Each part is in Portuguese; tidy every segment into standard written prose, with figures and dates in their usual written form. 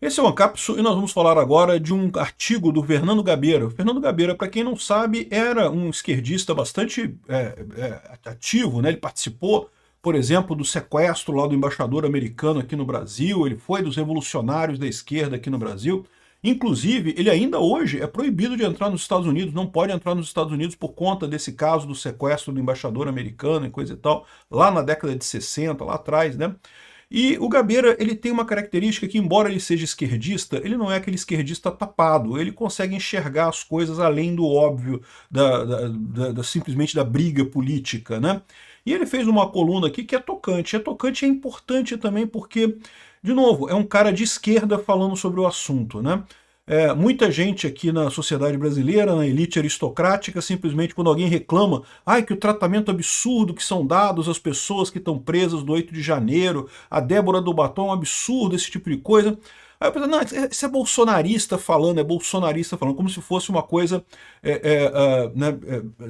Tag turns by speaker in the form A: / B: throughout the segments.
A: Esse é o Ancapsu e nós vamos falar agora de um artigo do Fernando Gabeira. O Fernando Gabeira, para quem não sabe, era um esquerdista bastante ativo, né? Ele participou, por exemplo, do sequestro lá do embaixador americano aqui no Brasil, ele foi dos revolucionários da esquerda aqui no Brasil. Inclusive, ele ainda hoje é proibido de entrar nos Estados Unidos, não pode entrar nos Estados Unidos por conta desse caso do sequestro do embaixador americano e coisa e tal, lá na década de 60, lá atrás, né? E o Gabeira, ele tem uma característica que, embora ele seja esquerdista, ele não é aquele esquerdista tapado, ele consegue enxergar as coisas além do óbvio, simplesmente da briga política, né? E ele fez uma coluna aqui que é tocante e é importante também porque, de novo, é um cara de esquerda falando sobre o assunto, né? Muita gente aqui na sociedade brasileira, na elite aristocrática, simplesmente quando alguém reclama, ai, que o tratamento absurdo que são dados às pessoas que estão presas do 8 de janeiro, a Débora do Batom, é um absurdo, esse tipo de coisa. Aí eu penso, não, isso é bolsonarista falando, como se fosse uma coisa, né,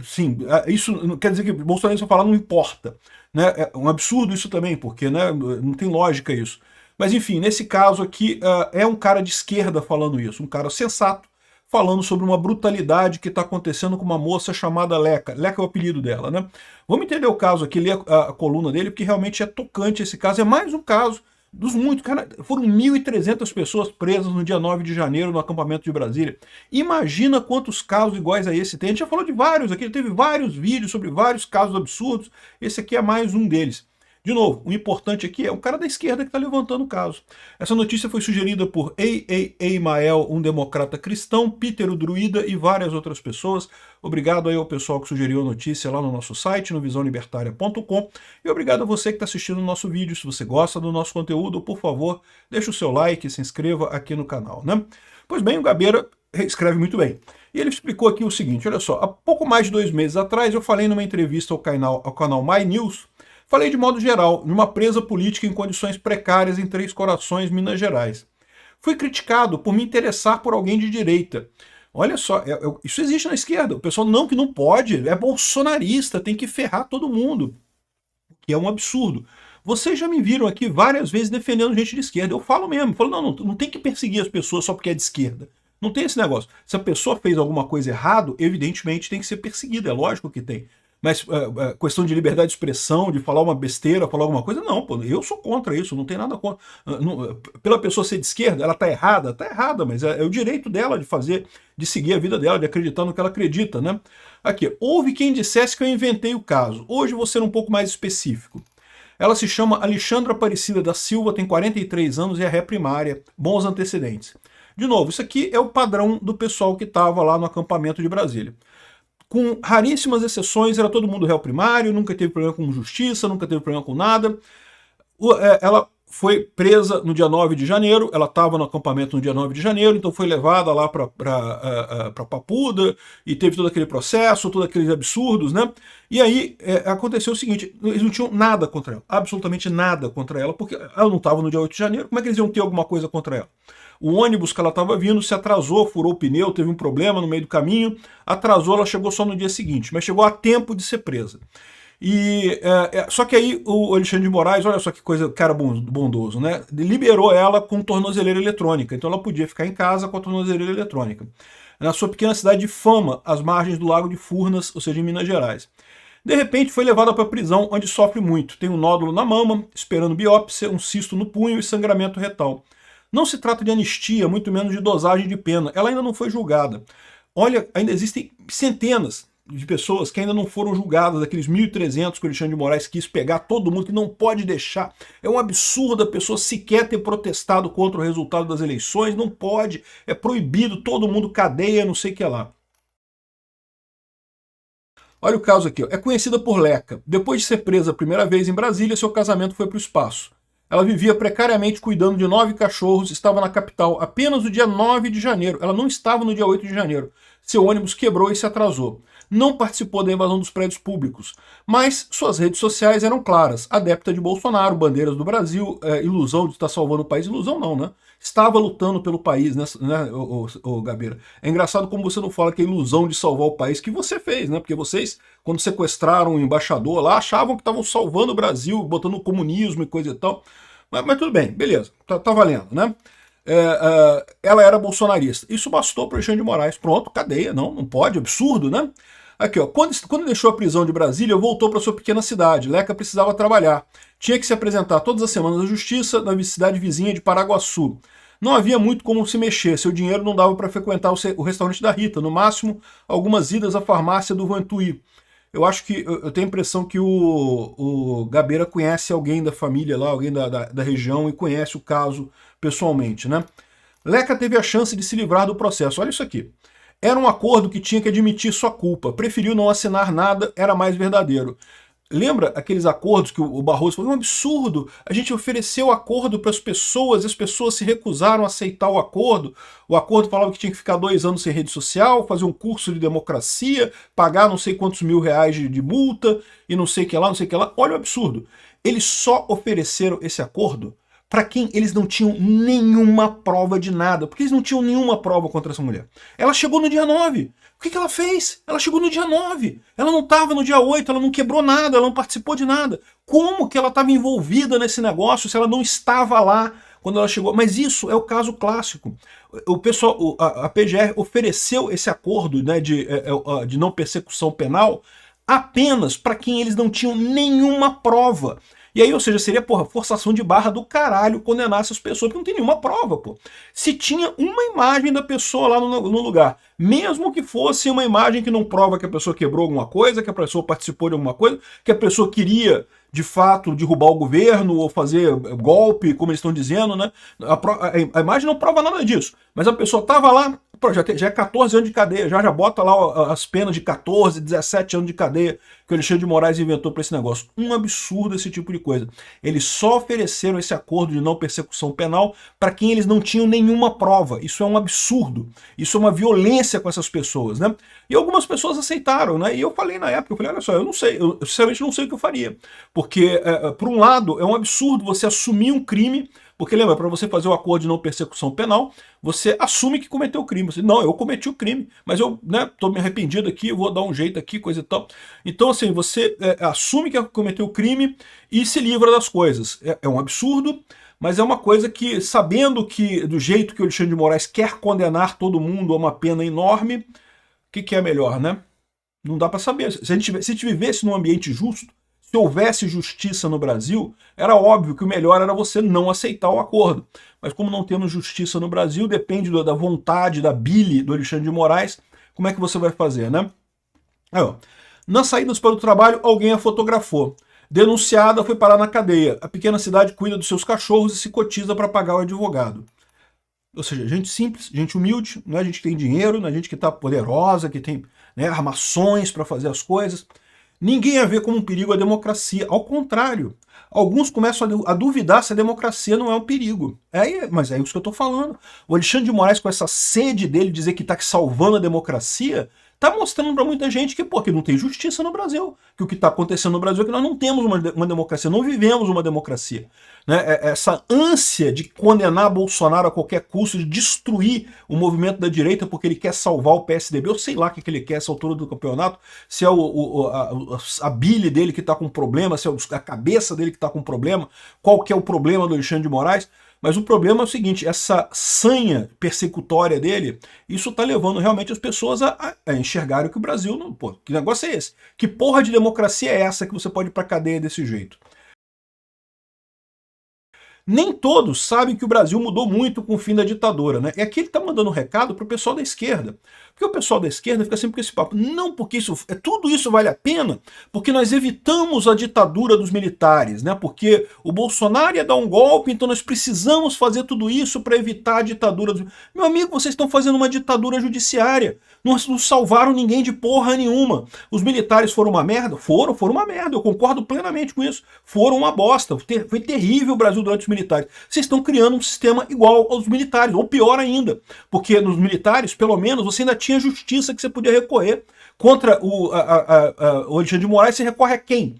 A: sim, isso não quer dizer que bolsonarista falar não importa, né, é um absurdo isso também, porque, né, não tem lógica isso. Mas enfim, nesse caso aqui, é um cara de esquerda falando isso, um cara sensato, falando sobre uma brutalidade que está acontecendo com uma moça chamada Leca. Leca é o apelido dela, né? Vamos entender o caso aqui, ler a coluna dele, porque realmente é tocante esse caso. É mais um caso dos muitos. Cara, foram 1.300 pessoas presas no dia 9 de janeiro no acampamento de Brasília. Imagina quantos casos iguais a esse tem. A gente já falou de vários aqui, teve vários vídeos sobre vários casos absurdos. Esse aqui é mais um deles. De novo, o importante aqui é um cara da esquerda que está levantando o caso. Essa notícia foi sugerida por A. Mael, um democrata cristão, Peter, o druida e várias outras pessoas. Obrigado aí ao pessoal que sugeriu a notícia lá no nosso site, no visãolibertaria.com. E obrigado a você que está assistindo o nosso vídeo. Se você gosta do nosso conteúdo, por favor, deixe o seu like e se inscreva aqui no canal, né? Pois bem, o Gabeira escreve muito bem. E ele explicou aqui o seguinte, olha só, há pouco mais de 2 meses atrás eu falei numa entrevista ao canal My News. Falei de modo geral, de uma presa política em condições precárias em Três Corações, Minas Gerais. Fui criticado por me interessar por alguém de direita. Olha só, isso existe na esquerda. O pessoal não que não pode, é bolsonarista, tem que ferrar todo mundo. Que é um absurdo. Vocês já me viram aqui várias vezes defendendo gente de esquerda. Eu falo mesmo, não tem que perseguir as pessoas só porque é de esquerda. Não tem esse negócio. Se a pessoa fez alguma coisa errada, evidentemente tem que ser perseguida, é lógico que tem. Mas questão de liberdade de expressão, de falar uma besteira, falar alguma coisa, não, pô, eu sou contra isso, não tem nada contra. Pela pessoa ser de esquerda, ela tá errada, mas é o direito dela de fazer, de seguir a vida dela, de acreditar no que ela acredita, né? Aqui, houve quem dissesse que eu inventei o caso. Hoje vou ser um pouco mais específico. Ela se chama Alexandra Aparecida da Silva, tem 43 anos e é ré primária, bons antecedentes. De novo, isso aqui é o padrão do pessoal que estava lá no acampamento de Brasília. Com raríssimas exceções, era todo mundo réu primário, nunca teve problema com justiça, nunca teve problema com nada. Ela foi presa no dia 9 de janeiro, ela estava no acampamento no dia 9 de janeiro, então foi levada lá para Papuda, e teve todo aquele processo, todos aqueles absurdos, né? E aí aconteceu o seguinte, eles não tinham nada contra ela, absolutamente nada contra ela, porque ela não estava no dia 8 de janeiro, como é que eles iam ter alguma coisa contra ela? O ônibus que ela estava vindo se atrasou, furou o pneu, teve um problema no meio do caminho, atrasou, ela chegou só no dia seguinte, mas chegou a tempo de ser presa. Só que aí o Alexandre de Moraes, olha só que coisa, cara bondoso, né? Liberou ela com tornozeleira eletrônica, então ela podia ficar em casa com a tornozeleira eletrônica. Na sua pequena cidade de Fama, às margens do Lago de Furnas, ou seja, em Minas Gerais. De repente foi levada para a prisão, onde sofre muito. Tem um nódulo na mama, esperando biópsia, um cisto no punho e sangramento retal. Não se trata de anistia, muito menos de dosagem de pena. Ela ainda não foi julgada. Olha, ainda existem centenas de pessoas que ainda não foram julgadas, daqueles 1.300 que o Alexandre de Moraes quis pegar, todo mundo que não pode deixar. É um absurdo a pessoa sequer ter protestado contra o resultado das eleições, não pode, é proibido, todo mundo cadeia, não sei o que lá. Olha o caso aqui, ó. É conhecida por Leca. Depois de ser presa a primeira vez em Brasília, seu casamento foi para o espaço. Ela vivia precariamente cuidando de 9 cachorros, estava na capital apenas no dia 9 de janeiro. Ela não estava no dia 8 de janeiro. Seu ônibus quebrou e se atrasou. Não participou da invasão dos prédios públicos, mas suas redes sociais eram claras. Adepta de Bolsonaro, bandeiras do Brasil, ilusão de estar salvando o país. Ilusão não, né? Estava lutando pelo país, né, o Gabeira? É engraçado como você não fala que é ilusão de salvar o país que você fez, né? Porque vocês, quando sequestraram o embaixador lá, achavam que estavam salvando o Brasil, botando o comunismo e coisa e tal. Mas tudo bem, beleza, tá valendo, né? ela era bolsonarista. Isso bastou para Alexandre de Moraes. Pronto, cadeia. Não pode, absurdo, né? Aqui, ó, quando deixou a prisão de Brasília, voltou para sua pequena cidade. Leca precisava trabalhar. Tinha que se apresentar todas as semanas à justiça na cidade vizinha de Paraguaçu. Não havia muito como se mexer, seu dinheiro não dava para frequentar o restaurante da Rita, no máximo algumas idas à farmácia do Vantuí. Eu acho que, eu tenho a impressão que o Gabeira conhece alguém da família lá, alguém da região e conhece o caso pessoalmente, né? Leca teve a chance de se livrar do processo. Olha isso aqui. Era um acordo que tinha que admitir sua culpa. Preferiu não assinar nada, era mais verdadeiro. Lembra aqueles acordos que o Barroso falou? É um absurdo. A gente ofereceu acordo para as pessoas se recusaram a aceitar o acordo. O acordo falava que tinha que ficar 2 anos sem rede social, fazer um curso de democracia, pagar não sei quantos mil reais de multa e não sei o que lá, não sei o que lá. Olha o absurdo. Eles só ofereceram esse acordo para quem eles não tinham nenhuma prova de nada. Porque eles não tinham nenhuma prova contra essa mulher. Ela chegou no dia 9. O que ela fez? Ela chegou no dia 9. Ela não estava no dia 8, ela não quebrou nada, ela não participou de nada. Como que ela estava envolvida nesse negócio se ela não estava lá quando ela chegou? Mas isso é o caso clássico. O pessoal, a PGR ofereceu esse acordo, né, de não persecução penal apenas para quem eles não tinham nenhuma prova. E aí, ou seja, seria, porra, forçação de barra do caralho condenar essas pessoas, porque não tem nenhuma prova, pô. Se tinha uma imagem da pessoa lá no lugar, mesmo que fosse uma imagem que não prova que a pessoa quebrou alguma coisa, que a pessoa participou de alguma coisa, que a pessoa queria, de fato, derrubar o governo ou fazer golpe, como eles estão dizendo, né? A imagem não prova nada disso, mas a pessoa estava lá, pô, já é 14 anos de cadeia, já bota lá as penas de 14, 17 anos de cadeia que o Alexandre de Moraes inventou para esse negócio. Um absurdo esse tipo de coisa. Eles só ofereceram esse acordo de não persecução penal para quem eles não tinham nenhuma prova. Isso é um absurdo. Isso é uma violência com essas pessoas, né? E algumas pessoas aceitaram, né? E eu falei na época, eu falei, olha só, eu não sei, eu sinceramente não sei o que eu faria. Porque, por um lado, é um absurdo você assumir um crime. Porque lembra, para você fazer o acordo de não persecução penal, você assume que cometeu o crime. Você, não, eu cometi o crime, mas eu tô me arrependido aqui, eu vou dar um jeito aqui, coisa e tal. Então, assim, você assume que cometeu o crime e se livra das coisas. É um absurdo, mas é uma coisa que, sabendo que do jeito que o Alexandre de Moraes quer condenar todo mundo a uma pena enorme, o que é melhor, né? Não dá para saber. Se a gente vivesse num ambiente justo, se houvesse justiça no Brasil, era óbvio que o melhor era você não aceitar o acordo. Mas como não temos justiça no Brasil, depende da vontade, da bile do Alexandre de Moraes, como é que você vai fazer, né? Aí, ó. Nas saídas para o trabalho, alguém a fotografou. Denunciada, foi parar na cadeia. A pequena cidade cuida dos seus cachorros e se cotiza para pagar o advogado. Ou seja, gente simples, gente humilde, não é gente que tem dinheiro, não é gente que está poderosa, que tem, né, armações para fazer as coisas. Ninguém a vê como um perigo à democracia. Ao contrário, alguns começam a duvidar se a democracia não é um perigo. Mas é isso que eu estou falando. O Alexandre de Moraes, com essa sede dele dizer que está salvando a democracia, está mostrando para muita gente que, pô, que não tem justiça no Brasil. Que o que está acontecendo no Brasil é que nós não temos uma democracia, não vivemos uma democracia. Né? Essa ânsia de condenar Bolsonaro a qualquer custo, de destruir o movimento da direita porque ele quer salvar o PSDB, eu sei lá o que ele quer essa altura do campeonato, se é a bile dele que está com problema, se é a cabeça dele que está com problema, qual que é o problema do Alexandre de Moraes. Mas o problema é o seguinte, essa sanha persecutória dele, isso está levando realmente as pessoas a enxergarem que o Brasil, não, pô, que negócio é esse? Que porra de democracia é essa que você pode ir pra cadeia desse jeito? Nem todos sabem que o Brasil mudou muito com o fim da ditadura, né? E aqui ele está mandando um recado para o pessoal da esquerda. Porque o pessoal da esquerda fica sempre com esse papo. Não, porque tudo isso vale a pena, porque nós evitamos a ditadura dos militares, né? Porque o Bolsonaro ia dar um golpe, então nós precisamos fazer tudo isso para evitar a ditadura dos... Meu amigo, vocês estão fazendo uma ditadura judiciária. Não salvaram ninguém de porra nenhuma. Os militares foram uma merda? Foram uma merda. Eu concordo plenamente com isso. Foram uma bosta. Foi terrível o Brasil durante os militares. Vocês estão criando um sistema igual aos militares, ou pior ainda. Porque nos militares, pelo menos, você ainda tinha justiça que você podia recorrer. Contra o Alexandre de Moraes, você recorre a quem?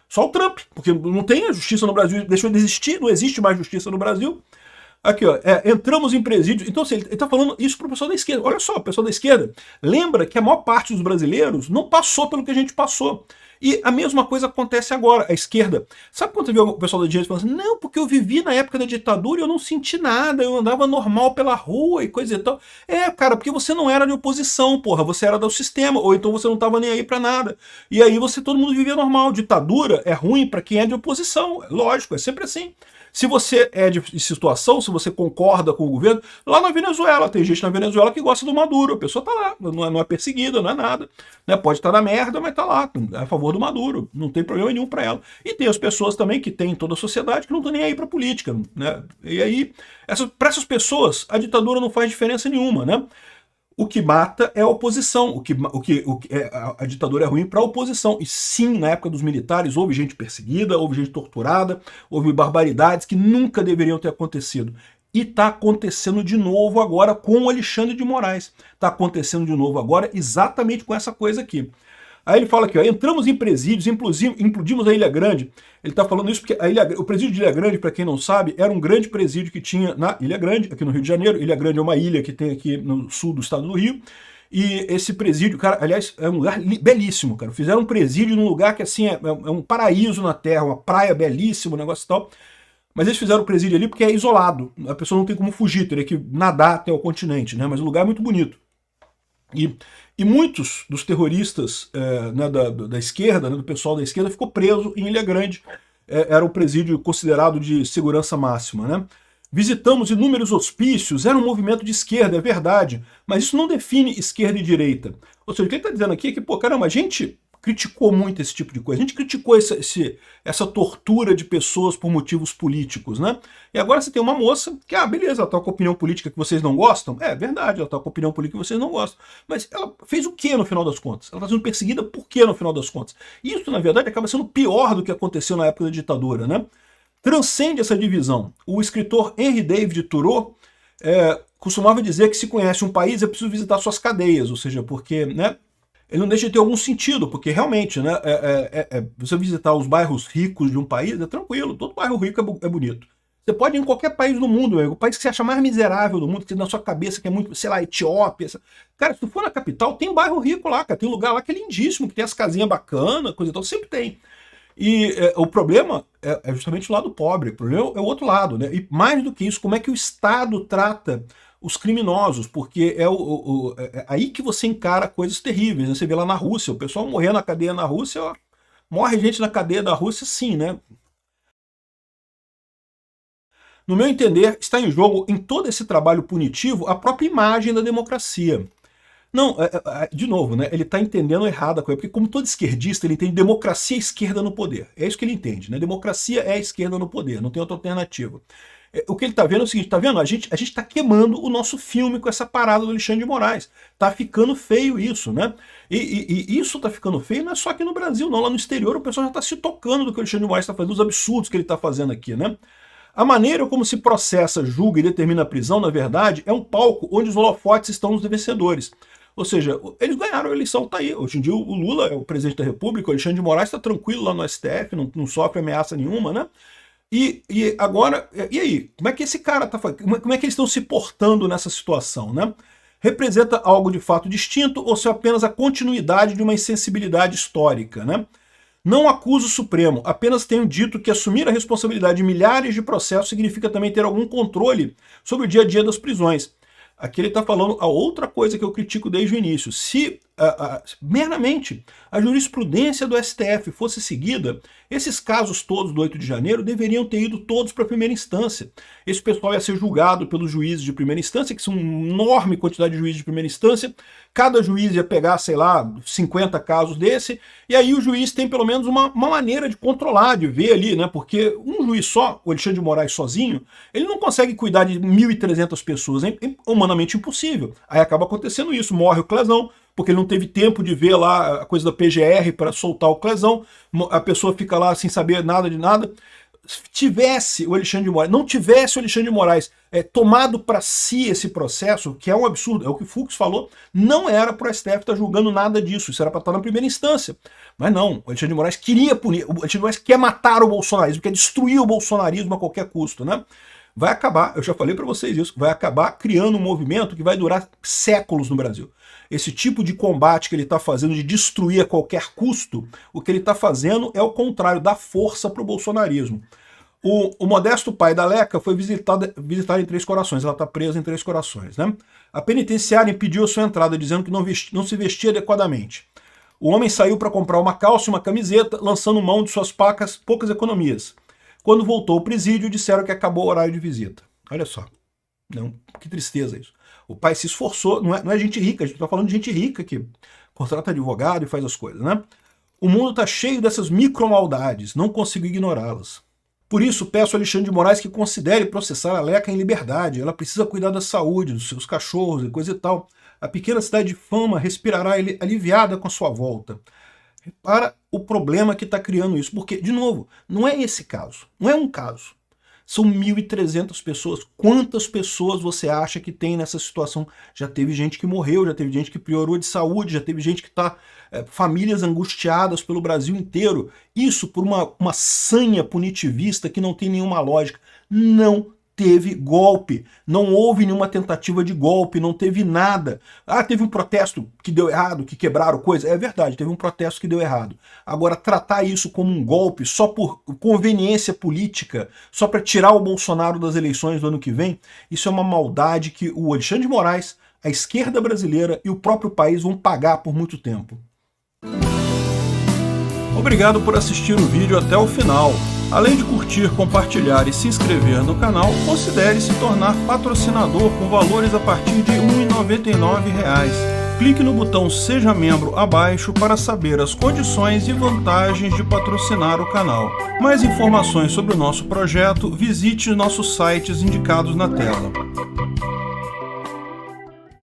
A: Só o Trump. Porque não tem a justiça no Brasil, deixou de existir, não existe mais justiça no Brasil. Aqui, ó, entramos em presídios. Então, assim, ele está falando isso para o pessoal da esquerda. Olha só, o pessoal da esquerda lembra que a maior parte dos brasileiros não passou pelo que a gente passou. E a mesma coisa acontece agora. A esquerda, sabe quando você vê o pessoal da direita falando assim, não, porque eu vivi na época da ditadura e eu não senti nada, eu andava normal pela rua e coisa e tal. É, cara, porque você não era de oposição, porra, você era do sistema, ou então você não tava nem aí pra nada. E aí todo mundo vivia normal. Ditadura é ruim pra quem é de oposição, lógico, é sempre assim. Se você é de situação, se você concorda com o governo, lá na Venezuela, tem gente na Venezuela que gosta do Maduro, a pessoa tá lá, não é perseguida, não é nada. Né? Pode estar na merda, mas tá lá, é a favor do Maduro, não tem problema nenhum para ela. E tem as pessoas também que tem em toda a sociedade que não estão nem aí para política. Né? E aí, para essas pessoas, a ditadura não faz diferença nenhuma, né? O que mata é a oposição, a ditadura é ruim para a oposição. E sim, na época dos militares, houve gente perseguida, houve gente torturada, houve barbaridades que nunca deveriam ter acontecido. E está acontecendo de novo agora com o Alexandre de Moraes. Está acontecendo de novo agora exatamente com essa coisa aqui. Aí ele fala aqui, ó, entramos em presídios, implodimos a Ilha Grande. Ele está falando isso porque o presídio de Ilha Grande, para quem não sabe, era um grande presídio que tinha na Ilha Grande, aqui no Rio de Janeiro. Ilha Grande é uma ilha que tem aqui no sul do estado do Rio. E esse presídio, cara, aliás, é um lugar belíssimo, cara. Fizeram um presídio num lugar que, assim, é um paraíso na terra, uma praia belíssima, um negócio e tal. Mas eles fizeram o presídio ali porque é isolado. A pessoa não tem como fugir, teria que nadar até o continente, né? Mas o lugar é muito bonito. E muitos dos terroristas né, da esquerda, né, do pessoal da esquerda, ficou preso em Ilha Grande. Era um presídio considerado de segurança máxima. Né? Visitamos inúmeros hospícios, era um movimento de esquerda, é verdade, mas isso não define esquerda e direita. Ou seja, o que ele está dizendo aqui é que, pô, caramba, a gente criticou muito esse tipo de coisa. A gente criticou essa tortura de pessoas por motivos políticos, né? E agora você tem uma moça que, beleza, ela tá com opinião política que vocês não gostam. É verdade, ela tá com opinião política que vocês não gostam. Mas ela fez o que no final das contas? Ela tá sendo perseguida por quê no final das contas? Isso, na verdade, acaba sendo pior do que aconteceu na época da ditadura, né? Transcende essa divisão. O escritor Henry David Thoreau costumava dizer que se conhece um país é preciso visitar suas cadeias, ou seja, porque, né? Ele não deixa de ter algum sentido, porque realmente, né, você visitar os bairros ricos de um país é tranquilo, todo bairro rico é bonito. Você pode ir em qualquer país do mundo, o país que você acha mais miserável do mundo, que tem na sua cabeça, que é muito, sei lá, Etiópia. Cara, se tu for na capital, tem bairro rico lá, cara, tem lugar lá que é lindíssimo, que tem as casinhas bacanas, coisa e tal, sempre tem. E o problema é justamente o lado pobre, o problema é o outro lado, né? E mais do que isso, como é que o Estado trata os criminosos, porque é aí que você encara coisas terríveis, né? Você vê lá na Rússia, o pessoal morrer na cadeia na Rússia, ó, morre gente na cadeia da Rússia sim, né? No meu entender, está em jogo em todo esse trabalho punitivo a própria imagem da democracia. Não, de novo, né? Ele está entendendo errado a coisa, porque como todo esquerdista, ele entende democracia e esquerda no poder. É isso que ele entende, né? Democracia é a esquerda no poder, não tem outra alternativa. O que ele está vendo é o seguinte, tá vendo? A gente está queimando o nosso filme com essa parada do Alexandre de Moraes. Tá ficando feio isso, né? E isso tá ficando feio não é só aqui no Brasil, não. Lá no exterior o pessoal já está se tocando do que o Alexandre de Moraes está fazendo, dos absurdos que ele está fazendo aqui, né? A maneira como se processa, julga e determina a prisão, na verdade, é um palco onde os holofotes estão nos vencedores. Ou seja, eles ganharam a eleição, tá aí. Hoje em dia o Lula é o presidente da República, o Alexandre de Moraes está tranquilo lá no STF, não sofre ameaça nenhuma, né? E agora, e aí? Como é que esse cara tá fazendo? Como é que eles estão se portando nessa situação, né? Representa algo de fato distinto ou se é apenas a continuidade de uma insensibilidade histórica, né? Não acuso o Supremo, apenas tenho dito que assumir a responsabilidade de milhares de processos significa também ter algum controle sobre o dia a dia das prisões. Aqui ele está falando a outra coisa que eu critico desde o início. Se meramente a jurisprudência do STF fosse seguida, esses casos todos do 8 de janeiro deveriam ter ido todos para a primeira instância. Esse pessoal ia ser julgado pelos juízes de primeira instância, que são uma enorme quantidade de juízes de primeira instância. Cada juiz ia pegar, sei lá, 50 casos desse, e aí o juiz tem pelo menos uma maneira de controlar, de ver ali, né? Porque um juiz só, o Alexandre de Moraes sozinho, ele não consegue cuidar de 1.300 pessoas, é humanamente impossível. Aí acaba acontecendo isso, morre o Clesão, porque ele não teve tempo de ver lá a coisa da PGR para soltar o Clesão, a pessoa fica lá sem saber nada de nada. Se tivesse o Alexandre de Moraes, não tivesse o Alexandre de Moraes tomado para si esse processo, que é um absurdo, é o que o Fux falou, não era para o STF estar julgando nada disso, isso era para estar na primeira instância. Mas não, o Alexandre de Moraes queria punir, o Alexandre de Moraes quer matar o bolsonarismo, quer destruir o bolsonarismo a qualquer custo, né? vai acabar, eu já falei para vocês isso, vai acabar criando um movimento que vai durar séculos no Brasil. Esse tipo de combate que ele está fazendo, de destruir a qualquer custo, o que ele está fazendo é o contrário, dar força para o bolsonarismo. O modesto pai da Leca foi visitada em Três Corações, ela está presa em Três Corações, né? A penitenciária impediu a sua entrada, dizendo que não se vestia adequadamente. O homem saiu para comprar uma calça e uma camiseta, lançando mão de suas poucas economias. Quando voltou ao presídio, disseram que acabou o horário de visita. Olha só, não, que tristeza isso. O pai se esforçou, não é gente rica, a gente está falando de gente rica que contrata advogado e faz as coisas, né? O mundo está cheio dessas micromaldades, não consigo ignorá-las. Por isso, peço a Alexandre de Moraes que considere processar a Leca em liberdade. Ela precisa cuidar da saúde, dos seus cachorros e coisa e tal. A pequena cidade de Fama respirará aliviada com a sua volta. Repara o problema que está criando isso. Porque, de novo, não é esse caso. Não é um caso. São 1.300 pessoas. Quantas pessoas você acha que tem nessa situação? Já teve gente que morreu, já teve gente que piorou de saúde, já teve gente que está... famílias angustiadas pelo Brasil inteiro. Isso por uma sanha punitivista que não tem nenhuma lógica. Não teve golpe. Não houve nenhuma tentativa de golpe, não teve nada. Ah, teve um protesto que deu errado, que quebraram coisa. É verdade, teve um protesto que deu errado. Agora, tratar isso como um golpe só por conveniência política, só para tirar o Bolsonaro das eleições do ano que vem, isso é uma maldade que o Alexandre de Moraes, a esquerda brasileira e o próprio país vão pagar por muito tempo. Obrigado por assistir o vídeo até o final. Além de curtir, compartilhar e se inscrever no canal, considere se tornar patrocinador com valores a partir de R$ 1,99. Clique no botão Seja Membro abaixo para saber as condições e vantagens de patrocinar o canal. Mais informações sobre o nosso projeto, visite nossos sites indicados na tela.